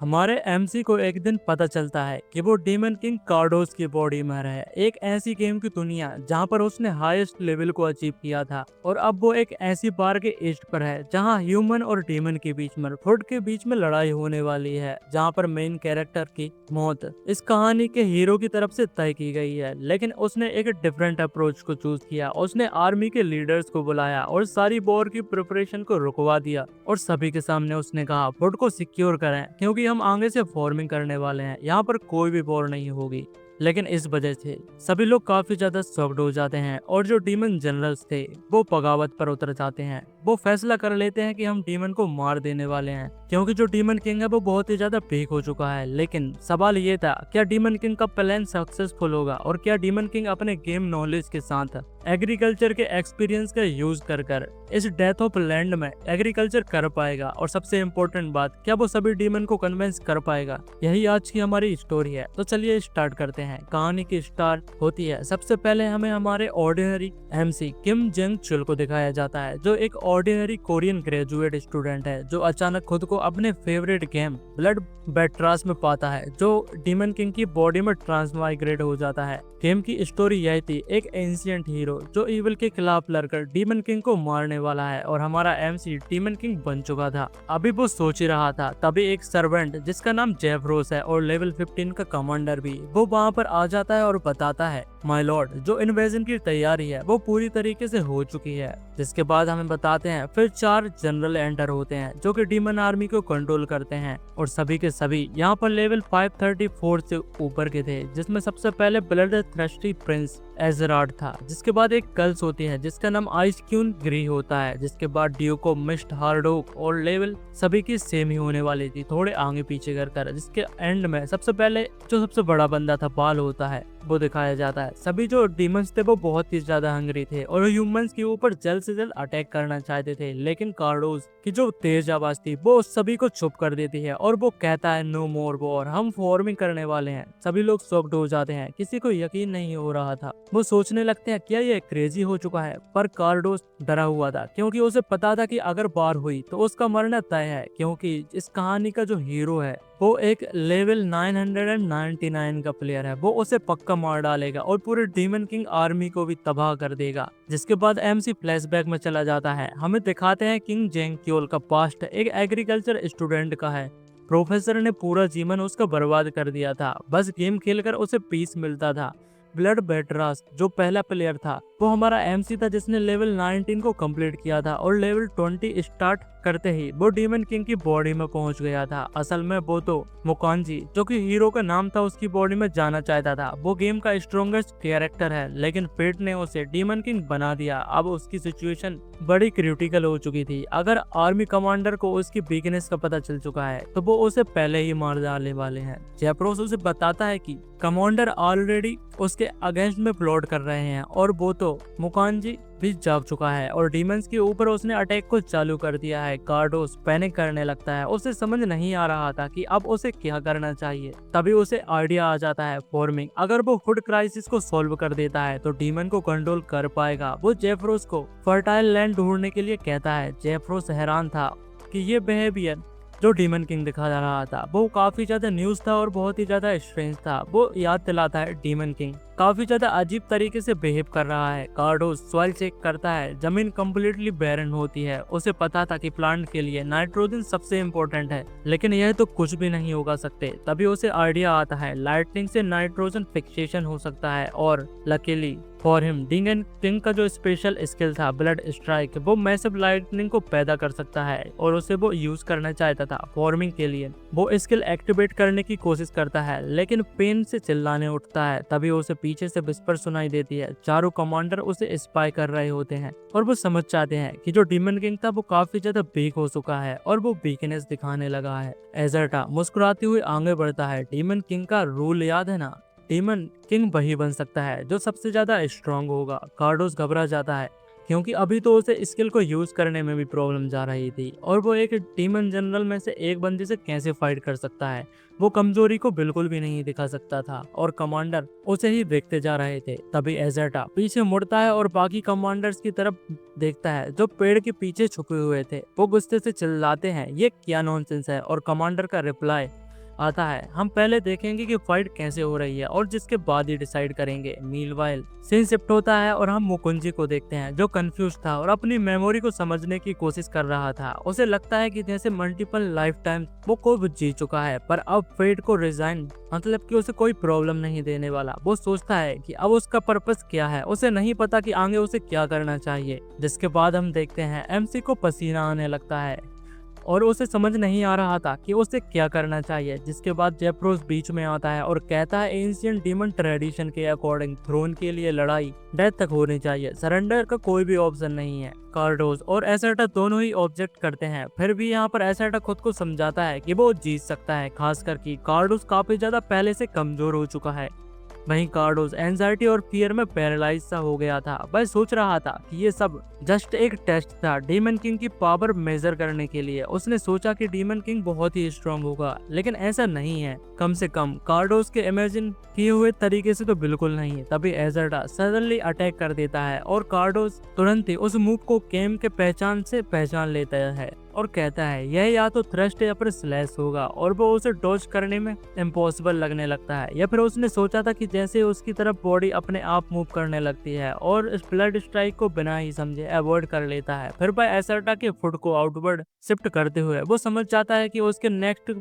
हमारे एमसी को एक दिन पता चलता है कि वो डीमन किंग कार्डोस की बॉडी में है, एक ऐसी गेम की दुनिया जहां पर उसने हाईएस्ट लेवल को अचीव किया था। और अब वो एक ऐसी बार के एज पर है जहां ह्यूमन और डीमन के बीच में खुद के बीच में लड़ाई होने वाली है, जहां पर मेन कैरेक्टर की मौत इस कहानी के हीरो की तरफ से तय की गई है। लेकिन उसने एक डिफरेंट अप्रोच को चूज किया। उसने आर्मी के लीडर्स को बुलाया और सारी वॉर की प्रिपरेशन को रुकवा दिया और सभी के सामने उसने कहा फुड को सिक्योर करें, क्योंकि हम आगे से फॉर्मिंग करने वाले हैं, यहाँ पर कोई भी वॉर नहीं होगी। लेकिन इस वजह से सभी लोग काफी ज्यादा शॉक्ड हो जाते हैं और जो डीमन जनरल्स थे वो बगावत पर उतर जाते हैं। वो फैसला कर लेते हैं कि हम डीमन को मार देने वाले हैं, क्योंकि जो डीमन किंग है वो बहुत ही ज्यादा वीक हो चुका है। लेकिन सवाल ये था, क्या डीमन किंग का प्लान सक्सेसफुल होगा और क्या डीमन किंग अपने गेम नॉलेज के साथ एग्रीकल्चर के एक्सपीरियंस का यूज कर इस डेथ ऑफ लैंड में एग्रीकल्चर कर पाएगा। और सबसे इम्पोर्टेंट बात, क्या वो सभी डीमन को कन्विंस कर पाएगा। यही आज की हमारी स्टोरी है। तो चलिए स्टार्ट करते हैं। कहानी की स्टार्ट होती है, सबसे पहले हमें हमारे ऑर्डिनरी एमसी किम जेंग चुल को दिखाया जाता है, जो एक ऑर्डिनरी कोरियन ग्रेजुएट स्टूडेंट है, जो अचानक खुद को अपने फेवरेट गेम ब्लड बेट्रास में पाता है, जो डीमन किंग की बॉडी में ट्रांसमाइग्रेट हो जाता है। गेम की स्टोरी यह थी, एक एंशिएंट हीरो जो इविल के खिलाफ लड़कर डीमन किंग को मारने वाला है, और हमारा एमसी डीमन किंग बन चुका था। अभी वो सोच ही रहा था, तभी एक सर्वेंट जिसका नाम जेफरोस है और लेवल 15 का कमांडर भी, वो वहाँ पर आ जाता है और बताता है, माय लॉर्ड, जो इन्वेजन की तैयारी है वो पूरी तरीके से हो चुकी है। जिसके बाद हमें बताते हैं फिर 4 जनरल एंटर होते हैं जो कि डीमन आर्मी को कंट्रोल करते हैं, और सभी के सभी यहाँ पर लेवल 534 से ऊपर के थे, जिसमें सबसे पहले ब्लड थ्रस्टी प्रिंस एजराड था। जिसके बाद एक कल्स होती है जिसका नाम आइस क्यून ग्री होता है। जिसके बाद ड्यूको मिस्ट हार्डोक, और लेवल सभी की सेम ही होने वाली थी, थोड़े आगे पीछे कर। जिसके एंड में सबसे पहले जो सबसे बड़ा बंदा था बाल होता है वो दिखाया जाता है। सभी जो डीमंस थे वो बहुत ही ज्यादा हंग्री थे और ह्यूमंस के ऊपर जल्द से जल्द अटैक करना चाहते थे, लेकिन कार्डोस की जो तेज आवाज थी वो सभी को चुप कर देती है और वो कहता है, नो मोर वॉर, हम फॉर्मिंग करने वाले हैं। सभी लोग शॉक्ड हो जाते हैं, किसी को यकीन नहीं हो रहा था। वो सोचने लगते हैं क्या ये क्रेजी हो चुका है, पर कार्डोस डरा हुआ था, क्योंकि उसे पता था कि अगर बार हुई तो उसका मरना तय है, क्योंकि इस कहानी का जो हीरो है वो एक लेवल 999 का प्लेयर है। वो उसे पक्का मार डालेगा और पूरे डीमन किंग आर्मी को भी तबाह कर देगा। जिसके बाद एमसी फ्लैशबैक में चला जाता है। हमें दिखाते हैं किंग जेंग क्योल का पास्ट एक एग्रीकल्चर स्टूडेंट का है। प्रोफेसर ने पूरा जीवन उसका बर्बाद कर दिया था, बस गेम खेलकर उसे पीस मिलता था। ब्लड बेटरास जो पहला प्लेयर था वो हमारा एमसी था, जिसने लेवल 19 को कंप्लीट किया था, और लेवल 20 स्टार्ट करते ही वो डीमन किंग की बॉडी में पहुंच गया था। असल में वो तो मुकांजी, जो कि हीरो का नाम था, उसकी बॉडी में जाना चाहता था। वो गेम का स्ट्रॉन्गेस्ट कैरेक्टर है, लेकिन फेट ने उसे डीमन किंग बना दिया। अब उसकी सिचुएशन बड़ी क्रिटिकल हो चुकी थी। अगर आर्मी कमांडर को उसकी वीकनेस का पता चल चुका है तो वो उसे पहले ही मार डालने वाले हैं। जेप्रोस उसे बताता है कि कमांडर ऑलरेडी उसके अगेंस्ट में प्लॉट कर रहे हैं, और वो तो मुकांजी भी जाग चुका है और डीमंस के ऊपर उसने अटैक को चालू कर दिया है। कार्डोस पैनिक करने लगता है, उसे समझ नहीं आ रहा था कि अब उसे क्या करना चाहिए। तभी उसे आइडिया आ जाता है फॉर्मिंग। अगर वो फूड क्राइसिस को सॉल्व कर देता है तो डीमन को कंट्रोल कर पाएगा। वो जेफरोस को फर्टाइल लैंड ढूंढने के लिए कहता है। जेफरोस हैरान था कि ये बिहेवियर जो डीमन किंग दिखा जा रहा था वो काफी ज्यादा न्यूज था और बहुत ही ज्यादा स्ट्रेंज था। वो याद दिलाता है डीमन किंग काफी ज्यादा अजीब तरीके से बिहेव कर रहा है। कार्डोस सॉइल चेक करता है, जमीन कम्प्लीटली बैरन होती है। उसे पता था कि प्लांट के लिए नाइट्रोजन सबसे इम्पोर्टेंट है, लेकिन यह तो कुछ भी नहीं उगा सकते। तभी उसे आइडिया आता है लाइटनिंग से नाइट्रोजन फिक्सेशन हो सकता है, और luckily for him demon king का जो स्पेशल स्किल था ब्लड स्ट्राइक, वो मैसिव लाइटनिंग को पैदा कर सकता है, और उसे वो यूज करना चाहता था फॉर्मिंग के लिए। वो स्किल एक्टिवेट करने की कोशिश करता है, लेकिन पेन से चिल्लाने उठता है। तभी उसे पीछे से विस्पर सुनाई देती है। चारों कमांडर उसे स्पाई कर रहे होते हैं, और वो समझ जाते हैं कि जो डीमन किंग था वो काफी ज्यादा वीक हो चुका है और वो वीकनेस दिखाने लगा है। एजर्टा मुस्कुराते हुए आगे बढ़ता है। डीमन किंग का रूल याद है ना, डीमन किंग वही बन सकता है जो सबसे ज्यादा स्ट्रांग होगा। कार्डोस घबरा जाता है, क्योंकि अभी तो उसे स्किल को यूज करने में भी प्रॉब्लम जा रही थी, और वो एक डीमन जनरल में से एक बंदे से कैसे फाइट कर सकता है। वो कमजोरी को बिल्कुल भी नहीं दिखा सकता था, और कमांडर उसे ही देखते जा रहे थे। तभी एजर्टा पीछे मुड़ता है और बाकी कमांडर्स की तरफ देखता है जो पेड़ के पीछे छुपे हुए थे। वो गुस्से से चिल्लाते हैं, ये क्या नॉनसेंस है, और कमांडर का रिप्लाई आता है। हम पहले देखेंगे कि फाइट कैसे हो रही है और जिसके बाद ही डिसाइड करेंगे। मीनवाइल सीन शिफ्ट होता है और हम मुकुंजी को देखते हैं जो कंफ्यूज था और अपनी मेमोरी को समझने की कोशिश कर रहा था। उसे लगता है कि जैसे मल्टीपल लाइफ टाइम वो कोई जी चुका है, पर अब फेट को रिजाइन मतलब कि उसे कोई प्रॉब्लम नहीं देने वाला। वो सोचता है कि अब उसका पर्पस क्या है, उसे नहीं पता कि आगे उसे क्या करना चाहिए। जिसके बाद हम देखते हैं एमसी को पसीना आने लगता है और उसे समझ नहीं आ रहा था कि उसे क्या करना चाहिए। जिसके बाद जेप्रोस बीच में आता है और कहता है एंशिएंट डीमन ट्रेडिशन के अकॉर्डिंग थ्रोन के लिए लड़ाई डेथ तक होनी चाहिए, सरेंडर का कोई भी ऑप्शन नहीं है। कार्डोस और एसेटा दोनों ही ऑब्जेक्ट करते हैं, फिर भी यहाँ पर एसेटा खुद को समझाता है कि वो जीत सकता है, खासकर कि कार्डोस काफी ज्यादा पहले से कमजोर हो चुका है। वहीं कार्डोस एंजाइटी और फियर में पैरालाइज सा हो गया था। वह सोच रहा था कि ये सब जस्ट एक टेस्ट था डीमन किंग की पावर मेजर करने के लिए। उसने सोचा कि डीमन किंग बहुत ही स्ट्रांग होगा, लेकिन ऐसा नहीं है, कम से कम कार्डोस के इमेजिन किए हुए तरीके से तो बिल्कुल नहीं है। तभी एजर्टा सडनली अटैक कर देता है और कार्डोस तुरंत ही उस मूव को केम के पहचान से पहचान लेता है और कहता है यह या तो थ्रस्ट या फिर स्लैश होगा, और वो उसे डॉज करने में इम्पॉसिबल लगने लगता है। या फिर उसने सोचा था कि जैसे उसकी तरफ बॉडी अपने आप मूव करने लगती है और इस ब्लड स्ट्राइक को बिना ही समझे अवॉइड कर लेता है। फिर वह एसर्टा के फुट को आउटवर्ड शिफ्ट करते हुए वो समझ जाता है कि उसके नेक्स्ट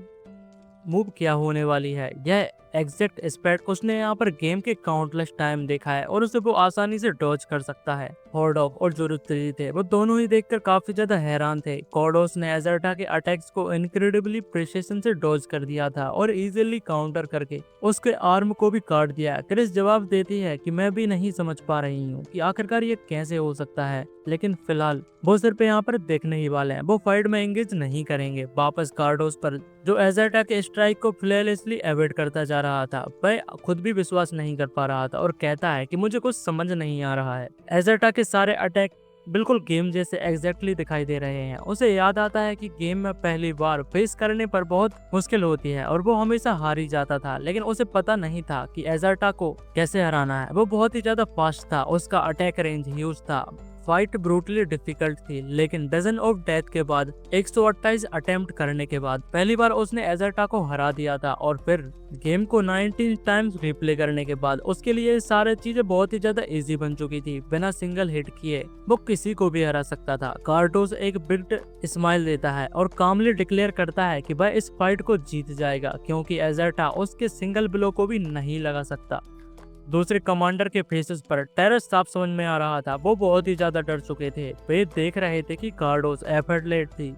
मूव क्या होने वाली है। यह एग्जैक्ट स्पैट उसने यहाँ पर गेम के काउंटलेस टाइम देखा है और उसे वो आसानी से डॉज कर सकता है। हॉर्डॉफ और जोरुत्री थे, वो दोनों ही देखकर काफी ज्यादा हैरान थे। कॉर्डोस ने एजर्टा के अटैक्स को इनक्रेडिबली प्रिसिशन से डॉज कर दिया था और इजीली काउंटर करके उसके आर्म को भी काट दिया। क्रिस जवाब देती है कि मैं भी नहीं समझ पा रही हूँ कि आखिरकार ये कैसे हो सकता है, लेकिन फिलहाल वो सिर्फ यहाँ पर देखने ही वाले हैं, वो फाइट में एंगेज नहीं करेंगे। वापस कार्डोस पर जो एजर्टा के स्ट्राइक को फ्लॉलेसली एवॉइड करता जा रहा था, वह खुद भी विश्वास नहीं कर पा रहा था और कहता है कि मुझे कुछ समझ नहीं आ रहा है। एजर्टा के सारे अटैक बिल्कुल गेम जैसे एग्जैक्टली दिखाई दे रहे हैं। उसे याद आता है कि गेम में पहली बार फेस करने पर बहुत मुश्किल होती है और वो हमेशा हार ही जाता था, लेकिन उसे पता नहीं था कि एजर्टा को कैसे हराना है। वो बहुत ही ज्यादा फास्ट था, उसका अटैक रेंज ह्यूज था, फाइट ब्रूटली डिफिकल्ट थी, लेकिन डजन ऑफ डेथ के बाद 128 अटेम्प्ट करने के बाद पहली बार उसने एजर्टा को हरा दिया था। और फिर गेम को 19 टाइम्स रिप्ले करने के बाद उसके लिए सारी चीजें बहुत ही ज्यादा इजी बन चुकी थी। बिना सिंगल हिट किए वो किसी को भी हरा सकता था। कार्डोस एक बिग स्माइल देता है और कामली डिक्लेयर करता है कि वह इस फाइट को जीत जाएगा, क्योंकि एजर्टा उसके सिंगल ब्लो को भी नहीं लगा सकता। दूसरे कमांडर के फेसेस पर टेरस साफ समझ में आ रहा था, वो बहुत ही ज्यादा डर चुके थे। वे देख रहे थे कि कार्डोस एफर्टलेस थी,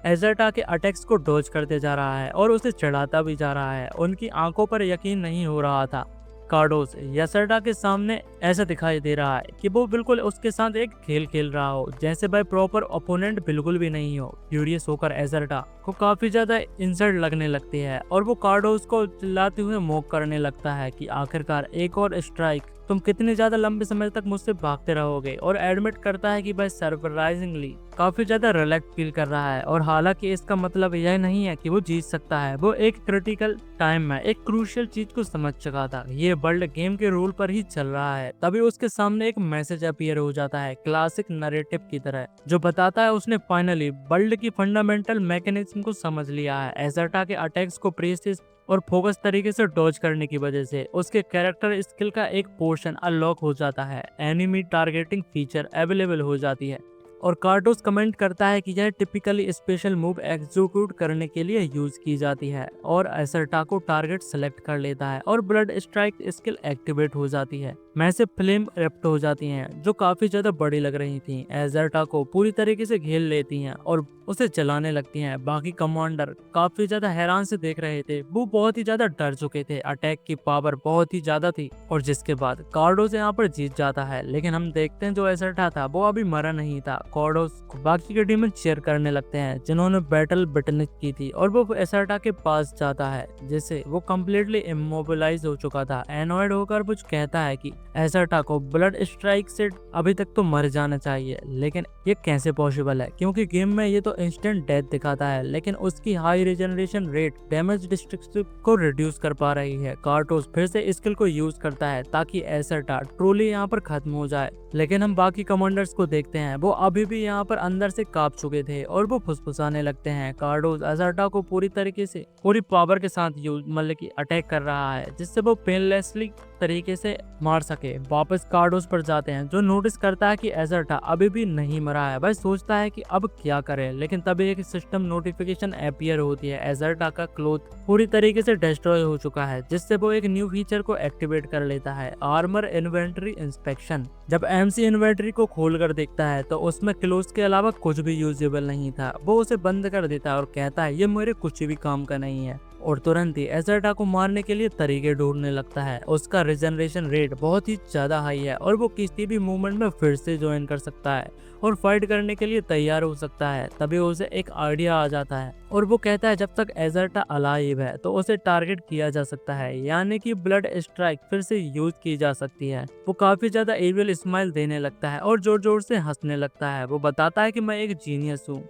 एजर्टा के अटैक्स को डॉज करते जा रहा है और उसे चढ़ाता भी जा रहा है। उनकी आंखों पर यकीन नहीं हो रहा था। कार्डोस एजर्टा के सामने ऐसा दिखाई दे रहा है कि वो बिल्कुल उसके साथ एक खेल खेल रहा हो, जैसे वह प्रॉपर ओपोनेंट बिल्कुल भी नहीं हो। फ्यूरियस होकर एजर्टा को काफी ज्यादा इंसल्ट लगने लगती है और वो कार्डोस को चिल्लाते हुए मॉक करने लगता है कि आखिरकार एक और स्ट्राइक, तुम कितने ज्यादा लंबे समय तक मुझसे भागते रहोगे। और एडमिट करता है कि वह सरप्राइजिंगली काफी ज्यादा रिलैक्स फील कर रहा है, और हालांकि इसका मतलब यह नहीं है कि वो जीत सकता है। वो एक क्रिटिकल टाइम में एक क्रूशियल चीज को समझ चुका था, ये वर्ल्ड गेम के रूल पर ही चल रहा है। तभी उसके सामने एक मैसेज अपीयर हो जाता है क्लासिक नरेटिव की तरह, जो बताता है उसने फाइनली वर्ल्ड की फंडामेंटल मैकेनिज्म को समझ लिया है। एजर्टा के अटैक्स को प्रीसिज और फोकस तरीके से डॉज करने की वजह से उसके कैरेक्टर स्किल का एक पोर्शन अनलॉक हो जाता है, एनिमी टारगेटिंग फीचर अवेलेबल हो जाती है। और कार्डोस कमेंट करता है कि यह टिपिकली स्पेशल मूव एग्जीक्यूट करने के लिए यूज की जाती है, और एसर्टा को टारगेट सेलेक्ट कर लेता है और ब्लड स्ट्राइक स्किल एक्टिवेट हो जाती है। मैसिव फ्लेम रेप्ट हो जाती हैं जो काफी ज्यादा बड़ी लग रही थी। एजर्टा को पूरी तरीके से घेर लेती हैं और उसे चलाने लगती हैं। बाकी कमांडर काफी ज्यादा हैरान से देख रहे थे, वो बहुत ही ज्यादा डर चुके थे, अटैक की पावर बहुत ही ज्यादा थी। और जिसके बाद कार्डोस यहाँ पर जीत जाता है, लेकिन हम देखते हैं जो एसर्टा था वो अभी मरा नहीं था। कार्डोस बाकी के डीमन चेयर करने लगते हैं जिन्होंने बैटल विटनेस की थी, और वो एसर्टा के पास जाता है जिससे वो कम्प्लीटली इमोबिलाइज हो चुका था। एनॉयड होकर कुछ कहता है कि एजर्टा को ब्लड स्ट्राइक से अभी तक तो मर जाना चाहिए, लेकिन ये कैसे पॉसिबल है? क्योंकि गेम में ये तो इंस्टेंट डेथ दिखाता है, लेकिन उसकी high regeneration rate damage district को रिड्यूस कर पा रही है। कार्टोस फिर से स्किल को यूज करता है ताकि एजर्टा ट्रोली यहाँ पर खत्म हो जाए, लेकिन हम बाकी कमांडर्स को देखते हैं, वो अभी भी यहाँ पर अंदर से कांप चुके थे और वो फुसफुसाने लगते हैं। कार्डोस एजर्टा को पूरी तरीके से पूरी पावर के साथ यूज मतलब कि अटैक कर रहा है, जिससे वो पेनलेसली तरीके से मार सके। वापस कार्डोस पर जाते हैं, जो नोटिस करता है कि एजर्टा अभी भी नहीं मरा है। वह सोचता है कि अब क्या करे, लेकिन तभी एक सिस्टम नोटिफिकेशन अपीयर होती है। एजर्टा का क्लोथ पूरी तरीके से डिस्ट्रॉय हो चुका है, जिससे वो एक न्यू फीचर को एक्टिवेट कर लेता है, आर्मर इन्वेंटरी इंस्पेक्शन। जब एमसी इन्वेंटरी को खोल कर देखता है तो उसमें क्लोथ के अलावा कुछ भी यूजेबल नहीं था। वो उसे बंद कर देता है और कहता है ये मेरे कुछ भी काम का नहीं है, और तुरंत ही एजर्टा को मारने के लिए तरीके ढूंढने लगता है। उसका रिजनरेशन रेट बहुत ही ज्यादा हाई है और वो किसी भी मूवमेंट में फिर से ज्वाइन कर सकता है और फाइट करने के लिए तैयार हो सकता है। तभी उसे एक आइडिया आ जाता है और वो कहता है जब तक एजर्टा अलाइव है तो उसे टारगेट किया जा सकता है, यानी कि ब्लड स्ट्राइक फिर से यूज की जा सकती है। वो काफी ज्यादा एविल स्माइल देने लगता है और जोर जोर से हंसने लगता है। वो बताता है कि मैं एक जीनियस हूँ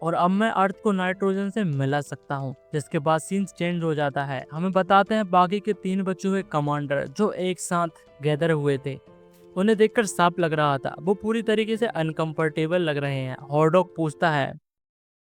और अब मैं अर्थ को नाइट्रोजन से मिला सकता हूँ। जिसके बाद सीन चेंज हो जाता है। हमें बताते हैं बाकी के 3 बचे हुए कमांडर जो एक साथ गैदर हुए थे। उन्हें देखकर सांप लग रहा था, वो पूरी तरीके से अनकंफर्टेबल लग रहे हैं। हॉर्डॉग पूछता है